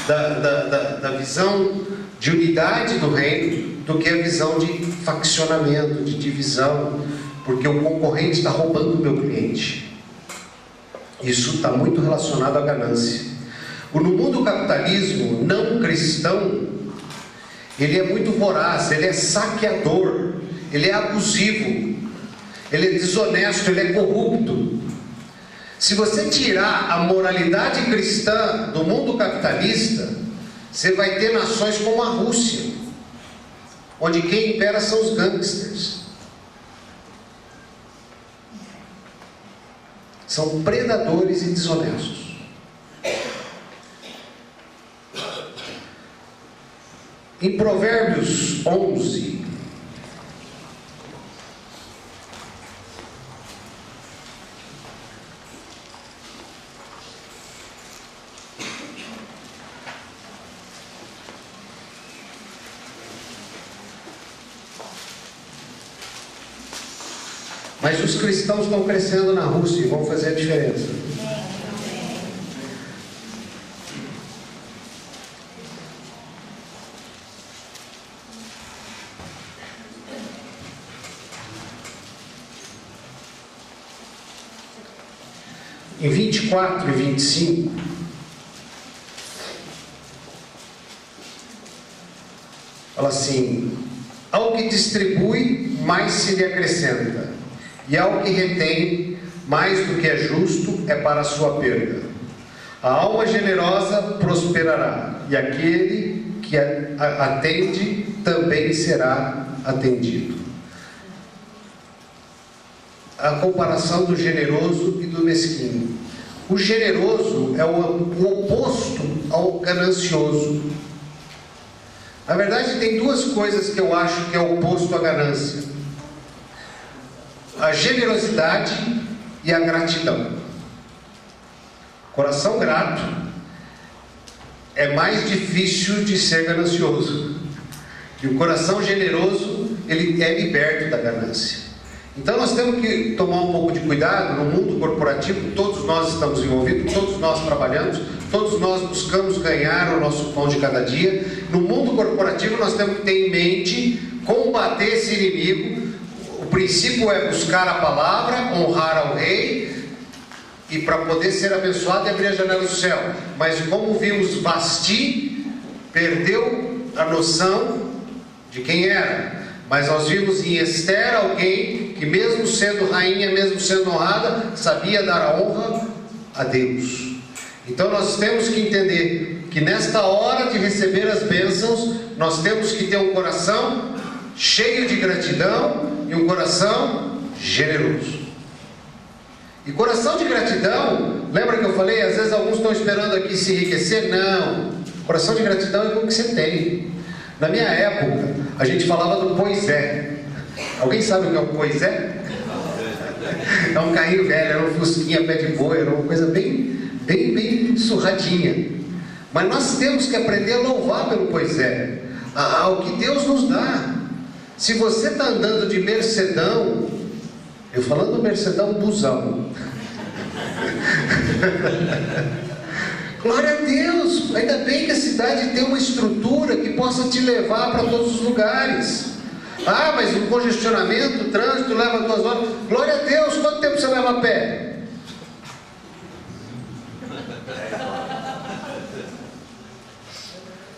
da visão de unidade do reino do que a visão de faccionamento, de divisão, porque o concorrente está roubando o meu cliente. Isso está muito relacionado à ganância. No mundo capitalismo não cristão, ele é muito voraz, ele é saqueador, ele é abusivo, ele é desonesto, ele é corrupto. Se você tirar a moralidade cristã do mundo capitalista, você vai ter nações como a Rússia, onde quem impera são os gangsters. São predadores e desonestos. Em Provérbios 11, mas os cristãos estão crescendo na Rússia e vão fazer a diferença. Em 24 e 25, fala assim: ao que distribui, mais se lhe acrescenta, e ao que retém, mais do que é justo, é para a sua perda. A alma generosa prosperará, e aquele que atende também será atendido. A comparação do generoso e do mesquinho. O generoso é o oposto ao ganancioso. Na verdade, tem duas coisas que eu acho que é o oposto à ganância: a generosidade e a gratidão. Coração grato é mais difícil de ser ganancioso, e o coração generoso, ele é liberto da ganância. Então nós temos que tomar um pouco de cuidado. No mundo corporativo, todos nós estamos envolvidos, todos nós trabalhamos, todos nós buscamos ganhar o nosso pão de cada dia. No mundo corporativo nós temos que ter em mente combater esse inimigo. O princípio é buscar a palavra, honrar ao rei, e para poder ser abençoado e abrir a janela do céu. Mas como vimos, Vasti perdeu a noção de quem era. Mas nós vimos em Esther alguém que, mesmo sendo rainha, mesmo sendo honrada, sabia dar a honra a Deus. Então nós temos que entender que nesta hora de receber as bênçãos, nós temos que ter um coração cheio de gratidão e um coração generoso. E coração de gratidão, lembra que eu falei, às vezes alguns estão esperando aqui se enriquecer? Não, coração de gratidão é o que você tem. Na minha época, a gente falava do pois é. Alguém sabe o que é o pois é? É um carrinho velho, era um fusquinha pé de boi, era uma coisa bem surradinha. Mas nós temos que aprender a louvar pelo pois é, ao que Deus nos dá. Se você está andando de Mercedão, eu falando Mercedão, busão, glória a Deus, ainda bem que a cidade tem uma estrutura que possa te levar para todos os lugares. Ah, mas o congestionamento, o trânsito leva 2 horas. Glória a Deus, quanto tempo você leva a pé?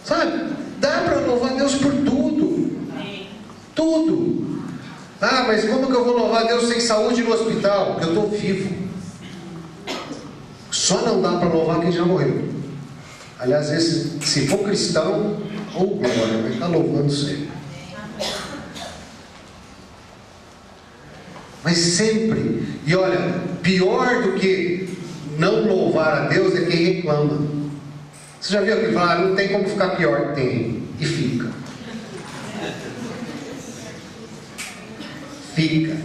Sabe, dá para louvar Deus por tudo. Tudo. Ah, mas como que eu vou louvar Deus sem saúde no hospital? Porque eu estou vivo. Só não dá para louvar quem já morreu. Aliás, se for cristão, glória, vai estar louvando sempre. Mas sempre, e olha, pior do que não louvar a Deus é quem reclama. Você já viu alguém falar, não tem como ficar pior? Tem, e fica. Fica.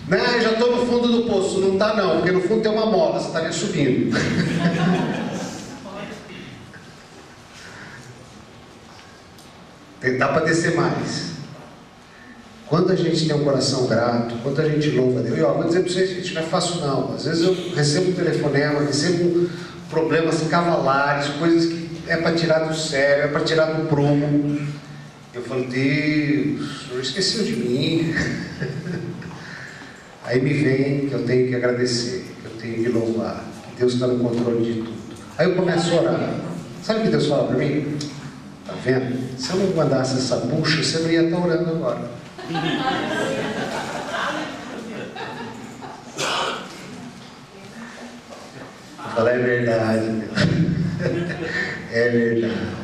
Não, eu já estou no fundo do poço. Não está não, porque no fundo tem uma mola, você estaria subindo. Dá para descer mais. Quando a gente tem um coração grato, quando a gente louva a Deus, vou dizer para vocês, gente, não é fácil não. Às vezes eu recebo um telefonema, recebo problemas cavalares, coisas que é para tirar do sério, é para tirar do prumo. Eu falo, Deus, não esqueceu de mim. Aí me vem que eu tenho que agradecer, que eu tenho que louvar, que Deus está no controle de tudo. Aí eu começo a orar. Sabe o que Deus fala para mim? Está vendo? Se eu não mandasse essa bucha, você não ia estar orando agora. Eu falo, é verdade, meu. É verdade.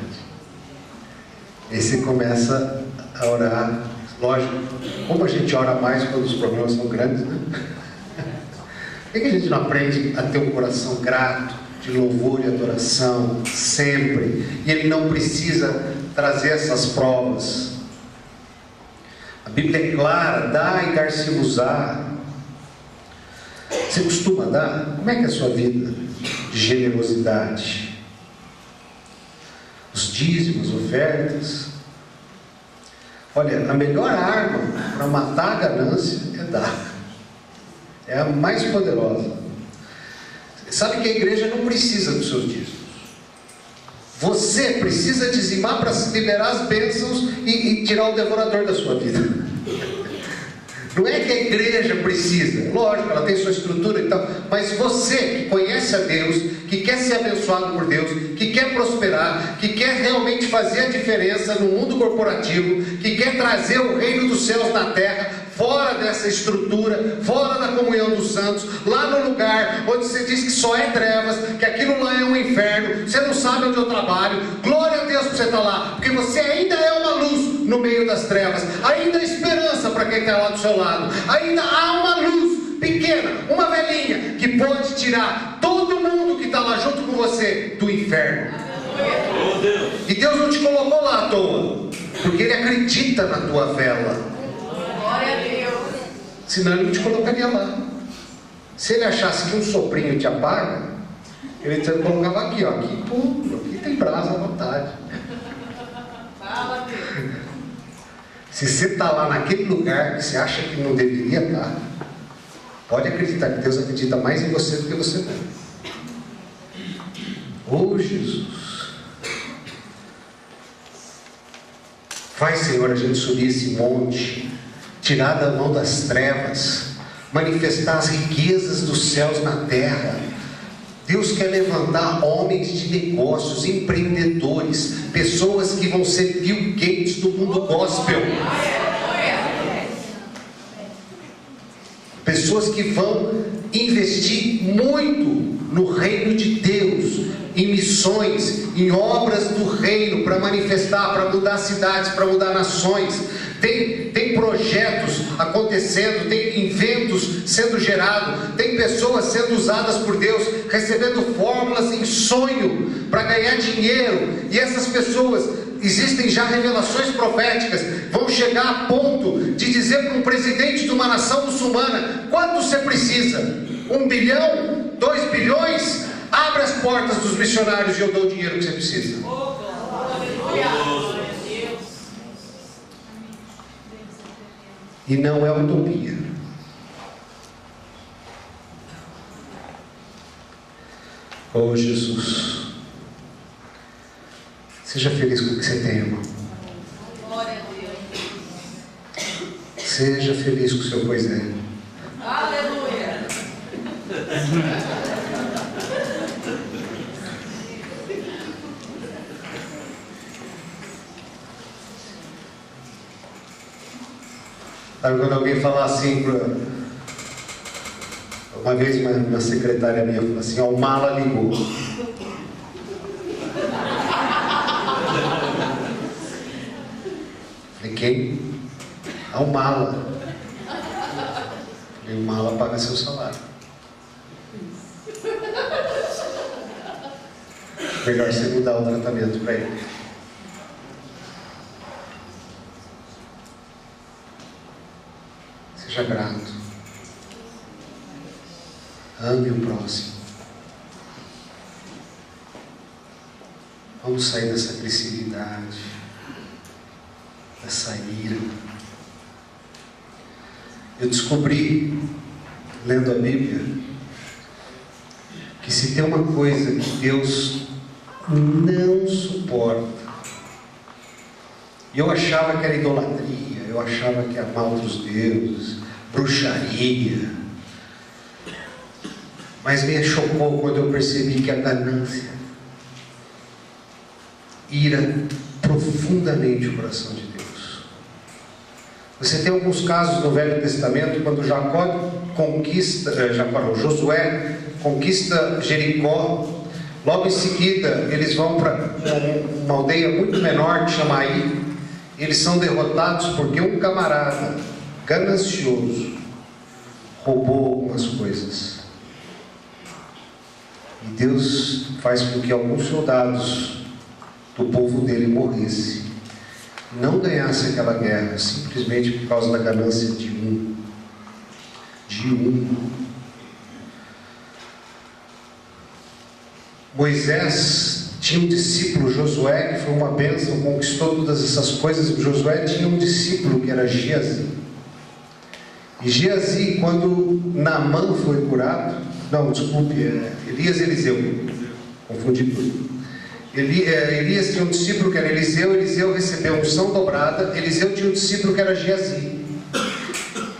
Aí você começa a orar. Lógico, como a gente ora mais quando os problemas são grandes, né? Por que a gente não aprende a ter um coração grato, de louvor e adoração, sempre? E ele não precisa trazer essas provas. A Bíblia é clara, dá e dar-se-vos-á. Você costuma dar? Como é que é a sua vida de generosidade? Os dízimos, ofertas. Olha, a melhor arma para matar a ganância é dar. É a mais poderosa. Sabe que a igreja não precisa dos seus dízimos. Você precisa dizimar para liberar as bênçãos e tirar o devorador da sua vida. Não é que a igreja precisa, lógico, ela tem sua estrutura e tal, mas você que conhece a Deus, que quer ser abençoado por Deus, que quer prosperar, que quer realmente fazer a diferença no mundo corporativo, que quer trazer o reino dos céus na terra, fora dessa estrutura, fora da comunhão dos santos, lá no lugar onde você diz que só é trevas, que aquilo lá é um inferno, você não sabe onde eu trabalho, glória a Deus por você estar lá, porque você ainda é uma luz no meio das trevas, ainda há esperança para quem está lá do seu lado, ainda há uma luz pequena, uma velhinha, que pode tirar todo mundo que está lá junto com você do inferno. E Deus não te colocou lá à toa, porque Ele acredita na tua vela. Glória a Deus. Senão Ele não te colocaria lá. Se Ele achasse que um soprinho te apaga, Ele te colocava aqui, ó, aqui, pum, aqui tem brasa à vontade. Fala, Deus. Se você está lá naquele lugar que você acha que não deveria estar, pode acreditar que Deus acredita mais em você do que você tem. Oh, Jesus. Faz, Senhor, a gente subir esse monte, tirar da mão das trevas, manifestar as riquezas dos céus na terra. Deus quer levantar homens de negócios, empreendedores, pessoas que vão ser Bill Gates do mundo gospel. Pessoas que vão investir muito no reino de Deus, em missões, em obras do reino, para manifestar, para mudar cidades, para mudar nações. Tem projetos acontecendo, tem inventos sendo gerados, tem pessoas sendo usadas por Deus, recebendo fórmulas em sonho para ganhar dinheiro. E essas pessoas, existem já revelações proféticas, vão chegar a ponto de dizer para um presidente de uma nação muçulmana: quanto você precisa? 1 bilhão? 2 bilhões? Abre as portas dos missionários e eu dou o dinheiro que você precisa. E não é utopia. Oh Jesus, seja feliz com o que você tem, irmão. Seja feliz com o seu pois é. Aleluia. Sabe quando alguém fala assim, uma vez uma secretária minha falou assim: ó, o mala ligou. Falei: quem? Ah, o mala. Falei: o mala paga seu salário. Melhor você mudar o tratamento para ele. Seja grato. Ame o próximo. Vamos sair dessa agressividade, dessa ira. Eu descobri, lendo a Bíblia, que se tem uma coisa que Deus não suporta, e eu achava que era idolatria, eu achava que era amar outros deuses, bruxaria, mas me chocou quando eu percebi que a ganância ira profundamente o coração de Deus. Você tem alguns casos no Velho Testamento, quando Josué conquista Jericó, logo em seguida eles vão para uma aldeia muito menor que chama Ai. Eles são derrotados porque um camarada ganancioso roubou algumas coisas. E Deus faz com que alguns soldados do povo dele morressem. Não ganhasse aquela guerra, simplesmente por causa da ganância de um. Moisés tinha um discípulo, Josué, que foi uma bênção, conquistou todas essas coisas. Josué tinha um discípulo que era Geazi. E Geazi, quando Naamã foi curado, Eliseu, confundi tudo. Elias tinha um discípulo que era Eliseu recebeu unção dobrada. Eliseu tinha um discípulo que era Geazi.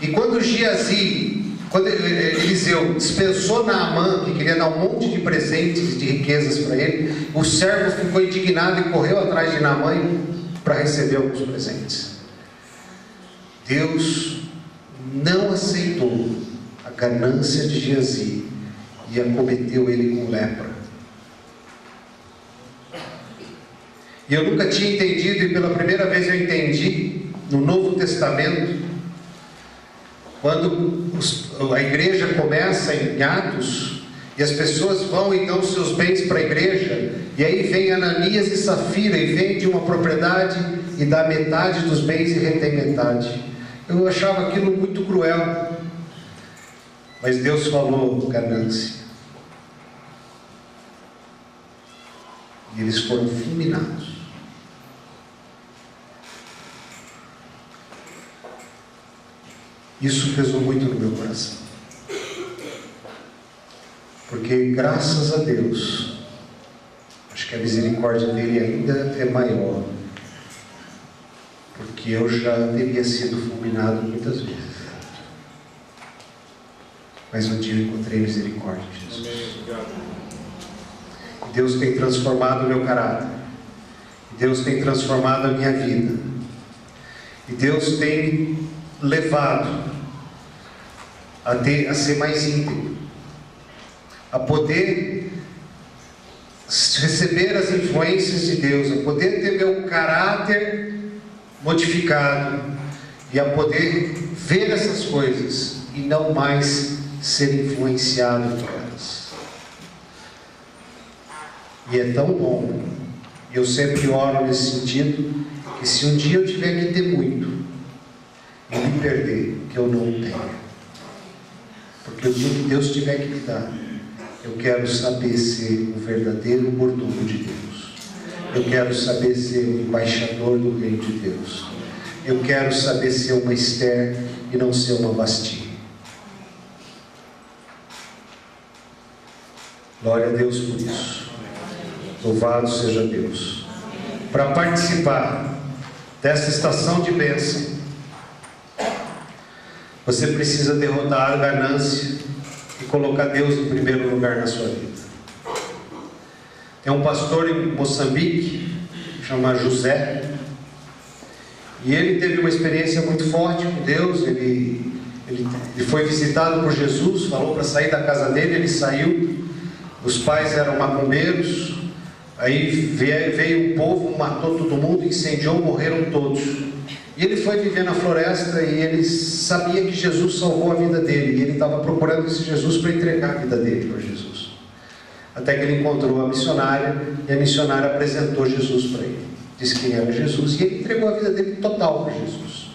E quando Eliseu dispensou Naamã, que queria dar um monte de presentes, de riquezas para ele, o servo ficou indignado e correu atrás de Naamã para receber alguns presentes. Deus não aceitou a ganância de Geazi e acometeu ele com lepra. E eu nunca tinha entendido, e pela primeira vez eu entendi, no Novo Testamento, quando a igreja começa em Atos, e as pessoas vão e dão seus bens para a igreja, e aí vem Ananias e Safira, e vende uma propriedade, e dá metade dos bens e retém metade. Eu achava aquilo muito cruel, mas Deus falou ganância. E eles foram fulminados. Isso pesou muito no meu coração. Porque graças a Deus, acho que a misericórdia dele ainda é maior. porque eu já teria sido fulminado muitas vezes. Mas um dia eu encontrei misericórdia de Jesus. Amém. Obrigado. Deus tem transformado o meu caráter. Deus tem transformado a minha vida. E Deus tem me levado a ser mais íntegro, a poder receber as influências de Deus, a poder ter meu caráter modificado e a poder ver essas coisas e não mais ser influenciado por elas. E é tão bom, e eu sempre oro nesse sentido, que se um dia eu tiver que ter muito e me perder, que eu não tenha. Porque o dia que Deus tiver que me dar, eu quero saber ser o verdadeiro mordomo de Deus. Eu quero saber ser o embaixador do reino de Deus. Eu quero saber ser uma Esther e não ser uma Vasti. Glória a Deus por isso. Louvado seja Deus. Para participar dessa estação de bênção, você precisa derrotar a ganância e colocar Deus em primeiro lugar na sua vida. Tem um pastor em Moçambique, chama José, e ele teve uma experiência muito forte com Deus. Ele foi visitado por Jesus, falou para sair da casa dele, ele saiu. Os pais eram macumbeiros, aí veio um povo, matou todo mundo, incendiou, morreram todos. E ele foi viver na floresta e ele sabia que Jesus salvou a vida dele. E ele estava procurando esse Jesus para entregar a vida dele para Jesus. Até que ele encontrou a missionária e a missionária apresentou Jesus para ele. Disse quem era Jesus e ele entregou a vida dele total para Jesus.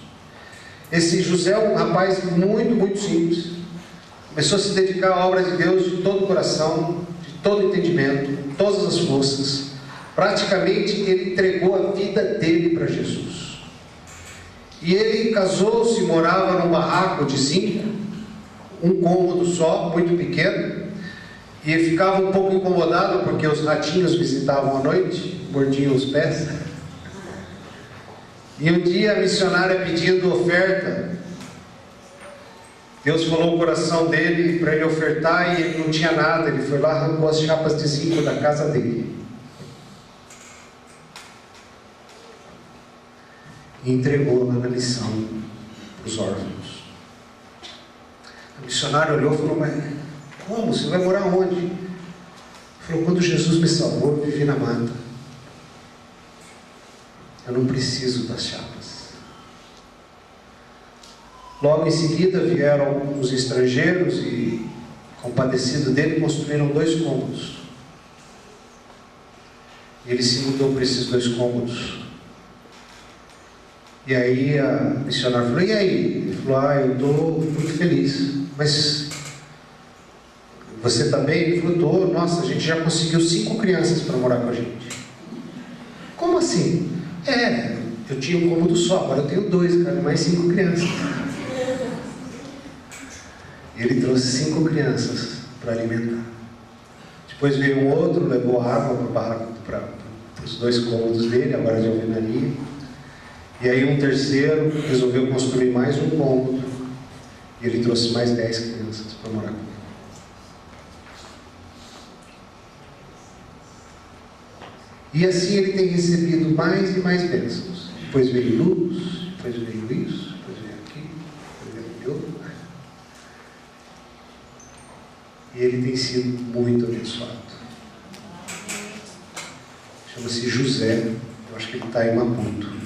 Esse José é um rapaz muito, muito simples. Começou a se dedicar à obra de Deus de todo o coração, de todo o entendimento, de todas as forças. Praticamente ele entregou a vida dele para Jesus. E ele casou-se, morava num barraco de 5, um cômodo só, muito pequeno, e ficava um pouco incomodado porque os ratinhos visitavam à noite, mordiam os pés. E um dia a missionária pedindo oferta, Deus falou no coração dele para ele ofertar e ele não tinha nada. Ele foi lá, arrancou as chapas de zinco da casa dele e entregou lá na lição para os órfãos. A missionária olhou e falou: mas como? Você vai morar onde? Ele falou: quando Jesus me salvou, eu vivi na mata. Eu não preciso das chapas. Logo em seguida vieram os estrangeiros e, compadecido dele, construíram 2 cômodos. E ele se mudou para esses 2 cômodos. E aí a missionária falou: e aí? Ele falou: eu estou muito feliz. Mas você está bem? Ele falou: estou. Nossa, a gente já conseguiu 5 crianças para morar com a gente. Como assim? Eu tinha um cômodo só, agora eu tenho 2, cara, mais 5 crianças. Ele trouxe 5 crianças para alimentar. Depois veio um outro, levou água para os 2 cômodos dele, agora de alvenaria. E aí um terceiro resolveu construir mais um cômodo. E ele trouxe mais 10 crianças para morar com ele. E assim ele tem recebido mais e mais bênçãos. Depois veio luz, depois veio isso, depois veio aqui, depois veio aqui outro. E ele tem sido muito abençoado. Chama-se José. Eu acho que ele está em Maputo.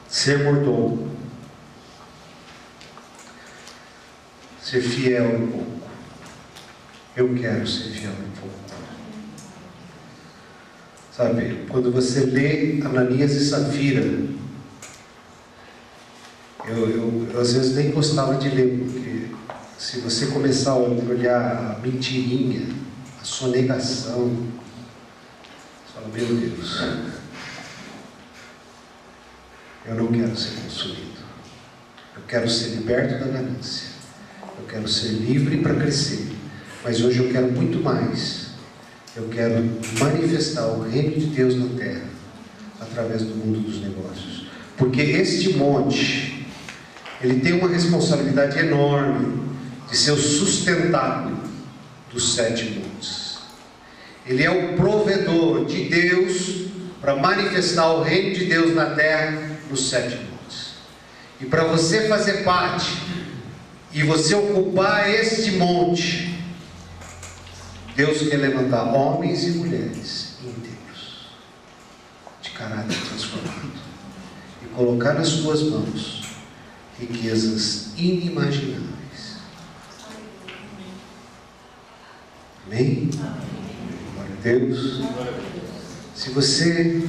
Ser mordomo. Ser fiel em pouco. Eu quero ser fiel em pouco. Sabe, quando você lê Ananias e Safira, eu às vezes nem gostava de ler, porque se você começar a olhar a mentirinha, a sonegação, você fala: meu Deus, eu não quero ser consumido. Eu quero ser liberto da ganância. Eu quero ser livre para crescer. Mas hoje eu quero muito mais. eu quero manifestar o reino de Deus na terra através do mundo dos negócios. Porque este monte, ele tem uma responsabilidade enorme de ser o sustentáculo dos 7 montes. Ele é o provedor de Deus para manifestar o reino de Deus na terra nos 7 montes. E para você fazer parte e você ocupar este monte, Deus quer levantar homens e mulheres inteiros, de caráter transformado, e colocar nas suas mãos riquezas inimagináveis. Amém? Glória a Deus. Se você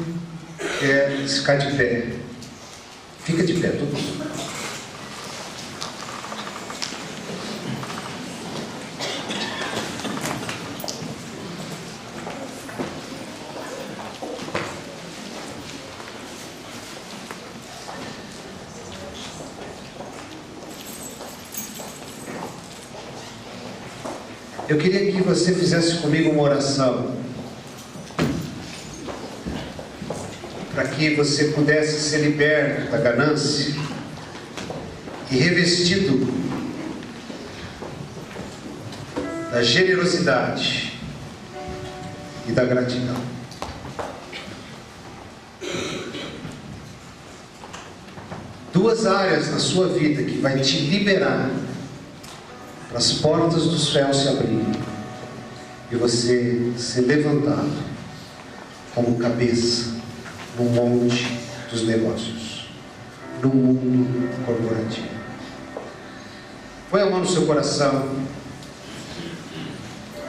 quer ficar de pé, fica de pé, todo mundo. Eu queria que você fizesse comigo uma oração, para que você pudesse ser liberto da ganância e revestido da generosidade e da gratidão. Duas áreas na sua vida que vai te liberar para as portas dos céus se abrirem e você ser levantado como cabeça no monte dos negócios, no mundo corporativo. Põe a mão no seu coração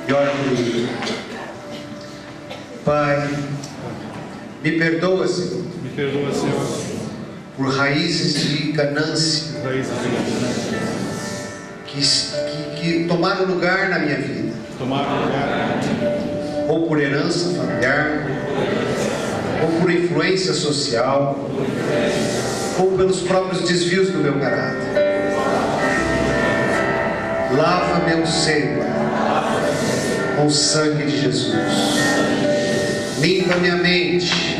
e ora comigo. Pai, me perdoa, Senhor. Me perdoa, Senhor. Por raízes de ganância que tomaram lugar na minha vida, ou por herança familiar, ou por influência social, ou pelos próprios desvios do meu caráter. Lava meu ser com o sangue de Jesus. Limpa minha mente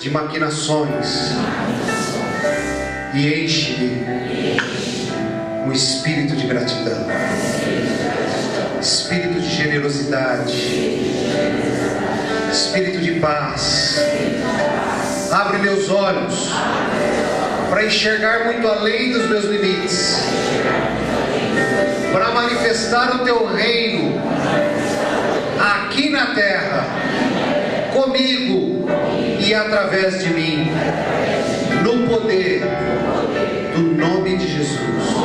de maquinações e enche-me com espírito de gratidão, espírito de generosidade, espírito de paz. Abre meus olhos para enxergar muito além dos meus limites, para manifestar o teu reino aqui na terra, comigo e através de mim, no poder do nome de Jesus.